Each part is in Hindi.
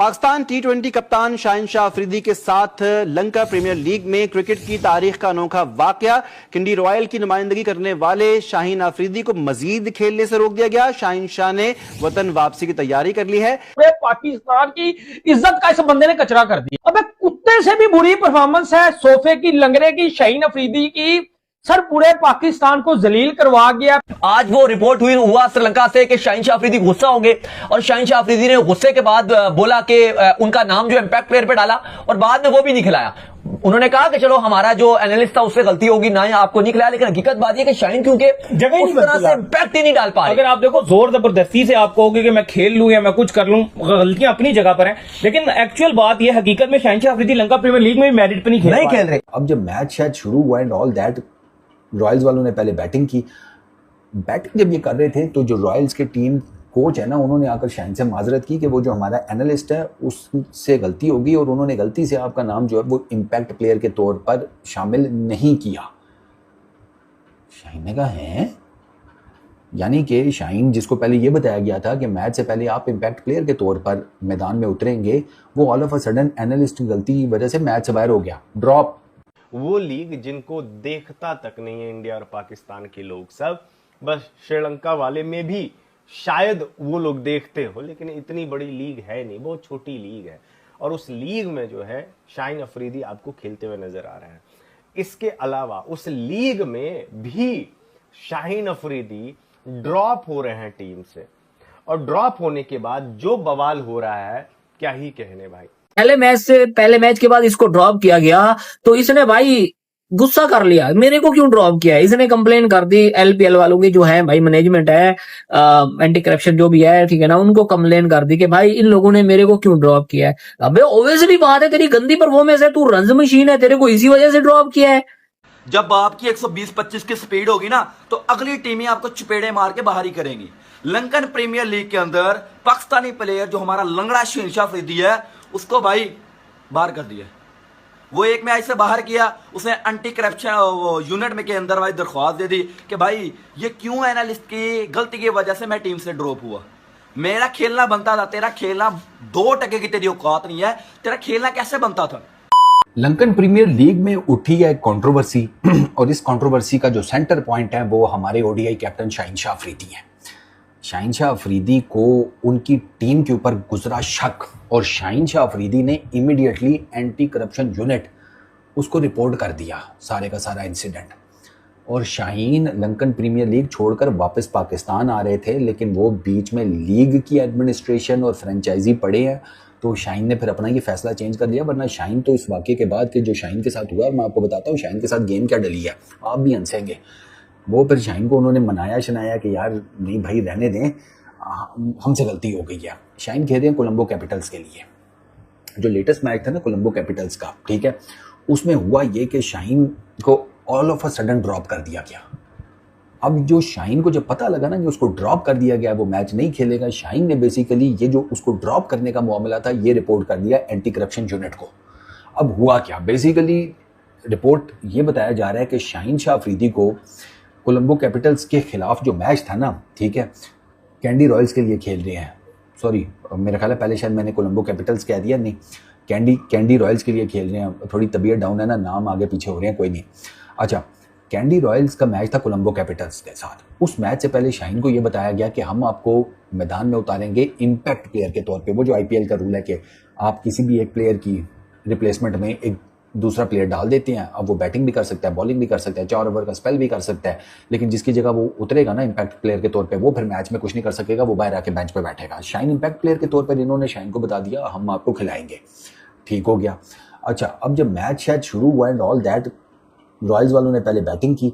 पाकिस्तान टी20 कप्तान शाहिन शाह अफरीदी के साथ लंका प्रीमियर लीग में क्रिकेट की तारीख का अनोखा वाकया। किंडी रॉयल की नुमाइंदगी करने वाले शाहिन अफरीदी को मजीद खेलने से रोक दिया गया। शाहिन शाह ने वतन वापसी की तैयारी कर ली है। पाकिस्तान की इज्जत का इस बंदे ने कचरा कर दिया। अबे कुत्ते से भी बुरी परफॉर्मेंस है सोफे की लंगरे की शाहिन अफरीदी की। सर पूरे पाकिस्तान को जलील करवा गया। आज वो रिपोर्ट हुआ श्रीलंका से कि शाहिन शाह अफरीदी गुस्सा हो गए और शाहिन शाह अफरीदी ने गुस्से के बाद बोला कि उनका नाम जो इंपैक्ट प्लेयर पे डाला और बाद में वो भी नहीं खिलाया। उन्होंने कहा कि चलो हमारा जो एनालिस्ट था उससे गलती होगी ना, आपको नहीं खिलाया। लेकिन हकीकत बात यह कि शाहिन क्योंकि जगह ही उस तरह से इंपैक्ट ही नहीं डाल पाए। अगर आप देखो जोर जबरदस्ती से आप कहोगे कि मैं खेल लूं या मैं कुछ कर लूं, गलतियां अपनी जगह पर हैं, लेकिन एक्चुअल बात यह हकीकत में शाहिन शाह अफरीदी लंका प्रीमियर लीग में भी मेरिट पे नहीं खेल रहे। अब जब मैच शायद शुरू हुआ एंड ऑल दैट, रॉयल्स वालों ने पहले बैटिंग की। बैटिंग जब ये कर रहे थे तो जो रॉयल्स के टीम कोच है ना, उन्होंने आकर शाहिन से माजरत की कि वो जो हमारा एनालिस्ट है उससे गलती होगी और उन्होंने गलती से आपका नाम जो है वो इम्पैक्ट प्लेयर के तौर पर शामिल नहीं किया। शाहिन ने कहा है, यानी कि शाहिन जिसको पहले ये बताया गया था कि मैच से पहले आप इम्पैक्ट प्लेयर के तौर पर मैदान में उतरेंगे, वो all of a sudden analyst की गलती की वजह से मैच से बाहर हो गया, ड्रॉप। वो लीग जिनको देखता तक नहीं है इंडिया और पाकिस्तान के लोग सब, बस श्रीलंका वाले में भी शायद वो लोग देखते हो, लेकिन इतनी बड़ी लीग है नहीं, बहुत छोटी लीग है। और उस लीग में जो है शाहिन अफरीदी आपको खेलते हुए नजर आ रहे हैं। इसके अलावा उस लीग में भी शाहिन अफरीदी ड्रॉप हो रहे हैं टीम से, और ड्रॉप होने के बाद जो बवाल हो रहा है क्या ही कहने भाई। पहले मैच के बाद इसको ड्रॉप किया गया तो इसने भाई गुस्सा कर लिया, मेरे को क्यों ड्रॉप किया। इसने कंप्लेन कर दी एलपीएल वालों की, जो है भाई मैनेजमेंट है, एंटी करप्शन जो भी है, ठीक है ना, उनको कंप्लेन कर दी कि भाई इन लोगों ने मेरे को क्यों ड्रॉप किया है। अबे ऑब्वियसली बात है, तेरी गंदी परफॉर्मेंस है, तू रन्स मशीन है, तेरे को इसी वजह से ड्रॉप किया है। जब आपकी 120-25 की स्पीड होगी ना तो अगली टीमें आपको चपेड़े मार के बाहर ही करेंगी। लंकन प्रीमियर लीग के अंदर पाकिस्तानी प्लेयर जो हमारा लंगड़ा शाहिन शाह अफरीदी है उसको भाई बाहर कर दिया। वो एक मैच से बाहर किया, उसने एंटी करप्शन यूनिट में के अंदर भाई दरख्वास्त दे दी कि भाई ये क्यों एनालिस्ट की गलती की वजह से मैं टीम से ड्रॉप हुआ। मेरा खेलना बनता था, तेरा खेलना 2% की तेरी औकात नहीं है, तेरा खेलना कैसे बनता था। लंकन प्रीमियर लीग में उठी है कंट्रोवर्सी और इस कंट्रोवर्सी का जो सेंटर पॉइंट है वो हमारे ओडीआई कैप्टन शाहिन शाह अफरीदी है। शाहिन शाह अफरीदी को उनकी टीम के ऊपर गुजरा शक और शाहिन शाह अफरीदी ने इमीडिएटली एंटी करप्शन यूनिट उसको रिपोर्ट कर दिया, सारे का सारा इंसिडेंट। और शाहीन लंकन प्रीमियर लीग छोड़कर वापस पाकिस्तान आ रहे थे, लेकिन वो बीच में लीग की एडमिनिस्ट्रेशन और फ्रेंचाइजी पड़े हैं, तो शाहीन ने फिर अपना ये फैसला चेंज कर लिया। वरना शाहीन तो इस वाक़े के बाद कि जो शाहीन के साथ हुआ, मैं आपको बताता हूँ शाहीन के साथ गेम क्या डली है, आप भी हंसेंगे। वो फिर शाहीन को उन्होंने मनाया शनाया कि यार नहीं भाई रहने दें, हमसे गलती हो गई है। शाहीन खेल रहे हैं कोलंबो कैपिटल्स के लिए, जो लेटेस्ट मैच था ना कोलंबो कैपिटल्स का, ठीक है, उसमें हुआ ये कि शाहीन को all of a sudden drop कर दिया गया। अब जो शाहीन को जब पता लगा ना कि उसको ड्रॉप कर दिया गया, वो मैच नहीं खेलेगा, शाहीन ने बेसिकली ये जो उसको ड्रॉप करने का मामला था ये रिपोर्ट कर दिया एंटी करप्शन यूनिट को। अब हुआ क्या, बेसिकली रिपोर्ट ये बताया जा रहा है कि शाहीन शाह अफरीदी को कोलंबो कैपिटल्स के खिलाफ जो मैच था ना, ठीक है, कैंडी रॉयल्स के लिए खेल रहे हैं, सॉरी मेरा ख्याल है पहले शायद मैंने कोलंबो कैपिटल्स कह दिया, नहीं कैंडी रॉयल्स के लिए खेल रहे हैं। थोड़ी तबीयत डाउन है ना, नाम आगे पीछे हो रहे हैं, कोई नहीं। अच्छा, कैंडी रॉयल्स का मैच था कोलंबो कैपिटल्स के साथ। उस मैच से पहले शाहीन को ये बताया गया कि हम आपको मैदान में उतारेंगे इम्पैक्ट प्लेयर के तौर पे। वो जो आईपीएल का रूल है कि आप किसी भी एक प्लेयर की रिप्लेसमेंट में एक दूसरा प्लेयर डाल देते हैं, अब वो बैटिंग भी कर सकता है, बॉलिंग भी कर सकता है, 4 ओवर का स्पेल भी कर सकता है, लेकिन जिसकी जगह वो उतरेगा ना इम्पैक्ट प्लेयर के तौर पे, वो फिर मैच में कुछ नहीं कर सकेगा, वो बाहर आके बेंच पे बैठेगा। शाहीन इम्पैक्ट प्लेयर के तौर पर इन्होंने शाहीन को बता दिया हम आपको खिलाएंगे, ठीक हो गया। अच्छा, अब जब मैच शायद शुरू हुआ एंड ऑल दैट, रॉयल्स वालों ने पहले बैटिंग की।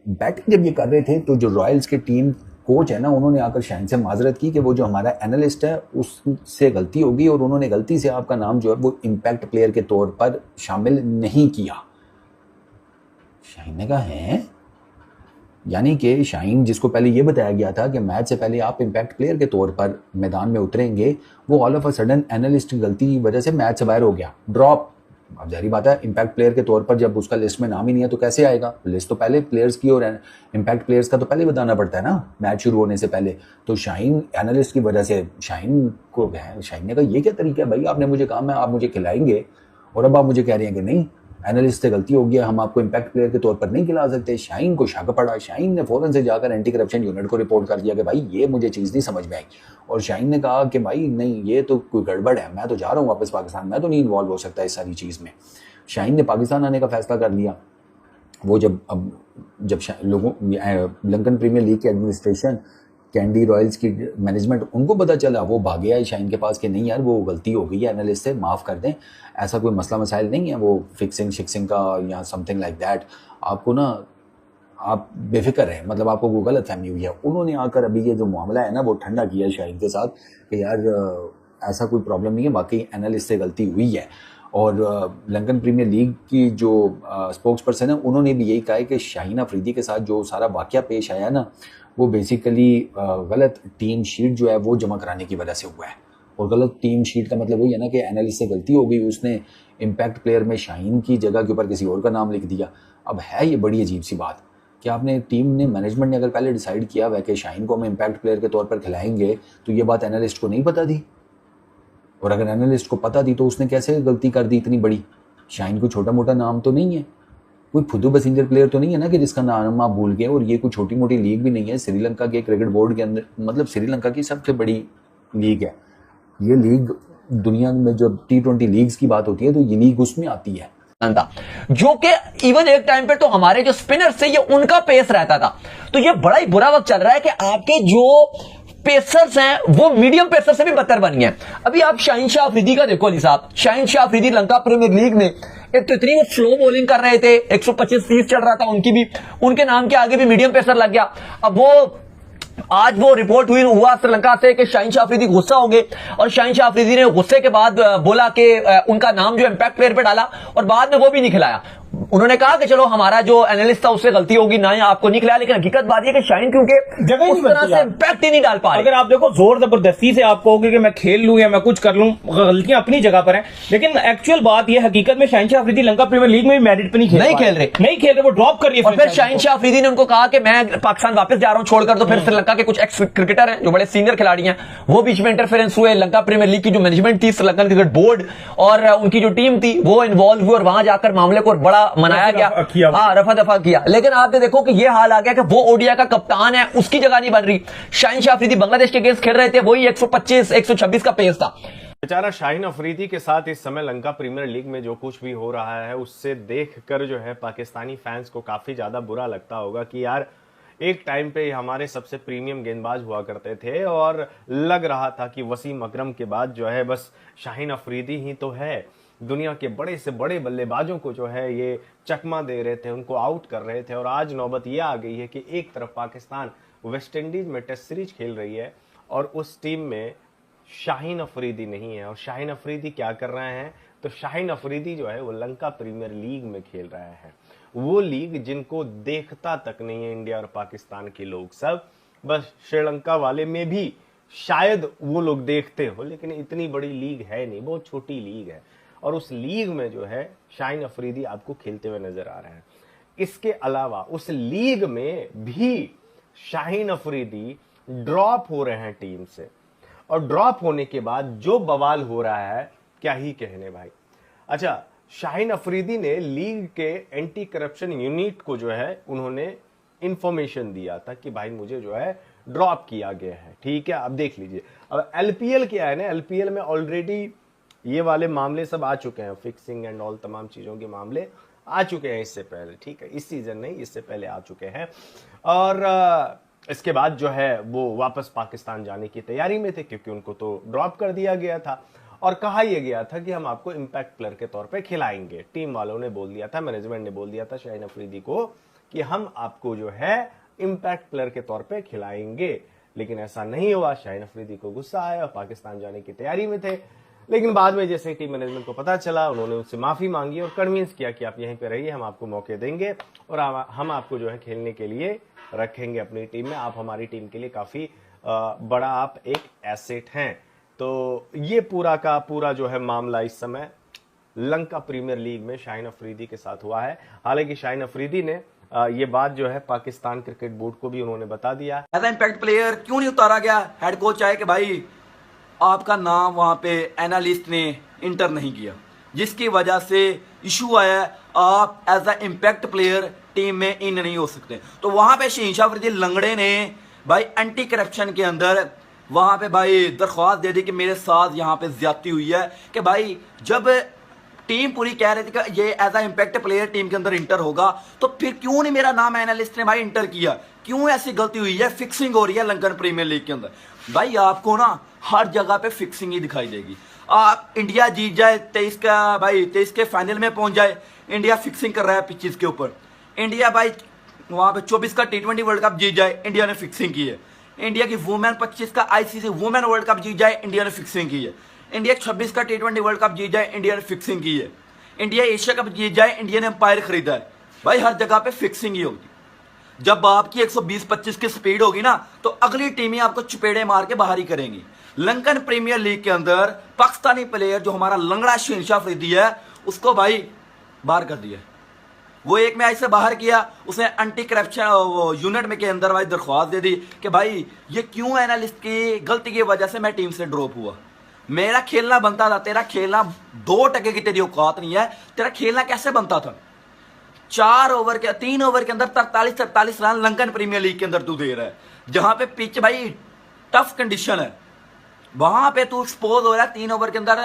बैटिंग जब ये कर रहे थे तो जो रॉयल्स के टीम कोच है ना, उन्होंने आकर शाहीन से माजरत की कि वो जो हमारा एनालिस्ट है उससे गलती होगी और उन्होंने गलती से आपका नाम जो है वो इम्पैक्ट प्लेयर के तौर पर शामिल नहीं किया। शाहीन ने कहा है, यानी कि शाहीन जिसको पहले ये बताया गया था कि मैच से पहले आप इम्पैक्ट प्लेयर के तौर पर मैदान में उतरेंगे, वो all of a sudden analyst की गलती की वजह से मैच से बाहर हो गया, ड्रॉप। अब जाहिर बात है इम्पैक्ट प्लेयर के तौर पर जब उसका लिस्ट में नाम ही नहीं है तो कैसे आएगा? लिस्ट तो पहले प्लेयर्स की और इम्पैक्ट प्लेयर्स का तो पहले बताना पड़ता है ना मैच शुरू होने से पहले। तो शाहीन एनालिस्ट की वजह से शाहीन ने कहा ये क्या तरीका है भाई, आपने मुझे कहा आप मुझे खिलाएंगे और अब आप मुझे कह रहे हैं कि नहीं एनालिस्ट से गलती हो गया, हम आपको इम्पैक्ट प्लेयर के तौर पर नहीं खिला सकते। शाहीन को शक पड़ा, शाहीन ने फौरन से जाकर एंटी करप्शन यूनिट को रिपोर्ट कर दिया कि भाई ये मुझे चीज़ नहीं समझ में आई। और शाहीन ने कहा कि भाई नहीं ये तो कोई गड़बड़ है, मैं तो जा रहा हूँ वापस पाकिस्तान, मैं तो नहीं इन्वॉल्व हो सकता इस सारी चीज़ में। शाहीन ने पाकिस्तान आने का फैसला कर लिया। वो जब लोगों लंकन प्रीमियर लीग की एडमिनिस्ट्रेशन कैंडी रॉयल्स की मैनेजमेंट उनको पता चला, वो भागे आए शाहीन के पास कि नहीं यार वो गलती हो गई है एनालिस्ट से, माफ़ कर दें, ऐसा कोई मसला मसाइल नहीं है वो फिक्सिंग शिक्सिंग का या समथिंग लाइक दैट, आपको ना आप बेफिक्र हैं, मतलब आपको वो गलत फहमी हुई है। उन्होंने आकर अभी ये जो मामला है ना वो ठंडा किया शाहीन के साथ कि यार ऐसा कोई प्रॉब्लम नहीं है, बाकी एनालिस्ट से गलती हुई है। और लंकन प्रीमियर लीग की जो स्पोक्स पर्सन है उन्होंने भी यही कहा है कि शाहीन अफरीदी के साथ जो सारा वाक़या पेश आया ना वो बेसिकली गलत टीम शीट जो है वो जमा कराने की वजह से हुआ है। और गलत टीम शीट का मतलब वही है ना कि एनालिस्ट से गलती हो गई, उसने इम्पैक्ट प्लेयर में शाहीन की जगह के ऊपर किसी और का नाम लिख दिया। अब है ये बड़ी अजीब सी बात कि आपने टीम ने मैनेजमेंट ने अगर पहले डिसाइड किया हुआ कि शाहीन को हम इम्पैक्ट प्लेयर के तौर पर खिलाएंगे तो ये बात एनालिस्ट को नहीं पता थी, और अगर एनालिस्ट को पता थी तो उसने कैसे गलती कर दी इतनी बड़ी? शाहीन कोई छोटा मोटा नाम तो नहीं है, कोई फुदू पैसेंजर प्लेयर तो नहीं है ना कि जिसका नाम आप भूल गए। और ये कोई छोटी मोटी लीग भी नहीं है, श्रीलंका के क्रिकेट बोर्ड के अंदर, मतलब श्रीलंका की सबसे बड़ी लीग है ये लीग। दुनिया में जब T20 लीग्स की बात होती है तो ये लीग उसमें आती है, जो कि इवन एक टाइम पे तो हमारे जो स्पिनर्स थे ये उनका पेस रहता था। तो ये बड़ा ही बुरा वक्त चल रहा है कि आपके जो पेसर्स हैं वो मीडियम पेसर से भी बदतर बन गए। अभी आप शाहीन शाह अफरीदी का देखो अली साहब, शाहीन शाह अफरीदी लंका प्रीमियर लीग में एक तो इतनी वो स्लो बॉलिंग कर रहे थे, 125-30 चल रहा था उनकी भी, उनके नाम के आगे भी मीडियम पेसर लग गया। अब वो आज वो रिपोर्ट हुआ श्रीलंका से कि शाहीन शाह अफरीदी गुस्सा हो गए और शाहीन शाह अफरीदी ने गुस्से के बाद बोला कि उनका नाम जो इम्पैक्ट प्लेयर पे डाला और बाद में वो भी नहीं खिलाया। उन्होंने कहा कि चलो हमारा जो एनालिस्ट था उससे गलती होगी ना, आपको नहीं खिलाया, लेकिन हकीकत बात यह कि शाहीन क्योंकि उस तरह से इम्पैक्ट ही नहीं डाल पा रहे। अगर आप देखो जोर जबरदस्ती से आप कहोगे कि मैं खेल लूं या मैं कुछ कर लूं, गलतियां अपनी जगह पर हैं, लेकिन एक्चुअल बात यह हकीकत में शाहीन शाह अफरीदी लंका प्रीमियर लीग में भी मेरिट पे नहीं खेल रहे, वो ड्रॉप कर रही है। और फिर शाहीन शाह अफरीदी ने उनको कहा कि मैं पाकिस्तान वापस जा रहा हूं छोड़कर। तो फिर श्रीलंका के कुछ एक्स क्रिकेटर हैं जो बड़े सीनियर खिलाड़ी हैं वो बीच में इंटरफेरेंस हुए, लंका प्रीमियर लीग की जो मैनेजमेंट थी, श्रीलंकन क्रिकेट बोर्ड और उनकी जो टीम थी वो इन्वॉल्व हुई और वहां जाकर मामले को बड़ा मनाया गया, हाँ रफा दफा किया। लेकिन आपने देखो कि ये हाल आ गया कि वो ओडीआई का कप्तान है उसकी जगह नहीं बन रही। शाहीन शाह अफरीदी बांग्लादेश के अगेंस्ट खेल रहे थे, वही 125-126 का पेस था। बेचारा शाहीन अफरीदी के साथ इस समय लंका प्रीमियर लीग में जो कुछ भी हो रहा है उससे देखकर जो है पाकिस्तानी फैंस को काफी ज्यादा बुरा लगता होगा कि यार एक टाइम पे हमारे सबसे प्रीमियम गेंदबाज हुआ करते थे और लग रहा था कि वसीम अकरम के बाद जो है बस शाहीन अफरीदी ही तो है, दुनिया के बड़े से बड़े बल्लेबाजों को जो है ये चकमा दे रहे थे, उनको आउट कर रहे थे। और आज नौबत ये आ गई है कि एक तरफ पाकिस्तान वेस्ट इंडीज में टेस्ट सीरीज खेल रही है और उस टीम में शाहीन अफरीदी नहीं है। और शाहीन अफरीदी क्या कर रहे हैं? तो शाहीन अफरीदी जो है वो लंका प्रीमियर लीग में खेल रहे हैं, वो लीग जिनको देखता तक नहीं है इंडिया और पाकिस्तान के लोग सब, बस श्रीलंका वाले में भी शायद वो लोग देखते हो, लेकिन इतनी बड़ी लीग है नहीं, बहुत छोटी लीग है। और उस लीग में जो है शाहीन अफरीदी आपको खेलते हुए नजर आ रहे हैं। इसके अलावा उस लीग में भी शाहीन अफरीदी ड्रॉप हो रहे हैं टीम से, और ड्रॉप होने के बाद जो बवाल हो रहा है क्या ही कहने भाई। अच्छा, शाहीन अफरीदी ने लीग के एंटी करप्शन यूनिट को जो है उन्होंने इंफॉर्मेशन दिया था कि भाई मुझे जो है ड्रॉप किया गया है, ठीक है। अब देख लीजिए, अब एलपीएल क्या है ना, एलपीएल में ऑलरेडी ये वाले मामले सब आ चुके हैं, फिक्सिंग एंड ऑल तमाम चीजों के मामले आ चुके हैं इससे पहले, ठीक है, इस सीजन नहीं इससे पहले आ चुके हैं। और इसके बाद जो है वो वापस पाकिस्तान जाने की तैयारी में थे क्योंकि उनको तो ड्रॉप कर दिया गया था और कहा यह गया था कि हम आपको इम्पैक्ट प्लेयर के तौर पे खिलाएंगे। टीम वालों ने बोल दिया था, मैनेजमेंट ने बोल दिया था शाहीन अफरीदी को कि हम आपको जो है इम्पैक्ट प्लेयर के तौर पे खिलाएंगे, लेकिन ऐसा नहीं हुआ। शाहीन अफरीदी को गुस्सा आया, पाकिस्तान जाने की तैयारी में थे, लेकिन बाद में जैसे टीम मैनेजमेंट को पता चला उन्होंने उससे माफी मांगी और कन्विंस किया कि आप यहीं पे रहिए, हम आपको मौके देंगे और हम आपको जो है खेलने के लिए रखेंगे अपनी टीम में, आप हमारी टीम के लिए काफी बड़ा आप एक एसेट हैं। तो ये पूरा का पूरा जो है मामला इस समय लंका प्रीमियर लीग में शाहीन अफरीदी के साथ हुआ है। हालांकि शाहीन अफरीदी ने ये बात जो है पाकिस्तान क्रिकेट बोर्ड को भी उन्होंने बता दिया। एज इंपैक्ट प्लेयर क्यों नहीं उतारा गया? हेड कोच आए कि भाई आपका नाम वहां पे एनालिस्ट ने इंटर नहीं किया, जिसकी वजह से इशू आया, आप as a impact player team में इन नहीं हो सकते। तो वहां पे शाहीन शाह अफरीदी लंगड़े ने भाई एंटी करप्शन के अंदर वहां पे भाई दरख्वास्त दे दी कि मेरे साथ यहाँ पे ज्यादती हुई है, कि भाई जब टीम पूरी कह रही थी कि ये as a impact player team के अंदर इंटर होगा, तो फिर क्यों नहीं मेरा नाम एनालिस्ट ने भाई इंटर किया? क्यों ऐसी गलती हुई है? फिक्सिंग हो रही है लंकन प्रीमियर लीग के अंदर। भाई आपको ना हर जगह पे फिक्सिंग ही दिखाई देगी। आप इंडिया जीत जाए 23 के फाइनल में पहुंच जाए, इंडिया फिक्सिंग कर रहा है पिचेस के ऊपर। इंडिया भाई वहां पे 24 का T20 वर्ल्ड कप जीत जाए, इंडिया ने फिक्सिंग की है। इंडिया की वुमेन 25 का ICC वुमेन वर्ल्ड कप जीत जाए, इंडिया ने फिक्सिंग की है। इंडिया 26 का T20 वर्ल्ड कप जीत जाए, इंडिया ने फिक्सिंग की है। इंडिया एशिया कप जीत जाए, इंडिया ने अंपायर खरीदा है। भाई हर जगह पे फिक्सिंग ही होगी। जब आपकी 120-25 की स्पीड होगी ना, तो अगली टीमें आपको चपेड़े मार के बाहर ही करेंगी। लंकन प्रीमियर लीग के अंदर पाकिस्तानी प्लेयर जो हमारा लंगड़ा शाहीन शाह अफरीदी है, उसको भाई बाहर कर दिया। वो एक मैच से बाहर किया, उसने एंटी करप्शन यूनिट में के अंदर भाई दरख्वास्त दे दी कि भाई ये क्यों एनालिस्ट की गलती की वजह से मैं टीम से ड्रॉप हुआ। मेरा खेलना बनता था, तेरा खेलना 2% की तेरी औकात नहीं है, तेरा खेलना कैसे बनता था? 3 ओवर के अंदर 43 रन लंकन प्रीमियर लीग के अंदर तू दे रहा है, जहां पे पिच भाई टफ कंडीशन है, वहां पे तू एक्सपोज हो रहा है। 3 ओवर के अंदर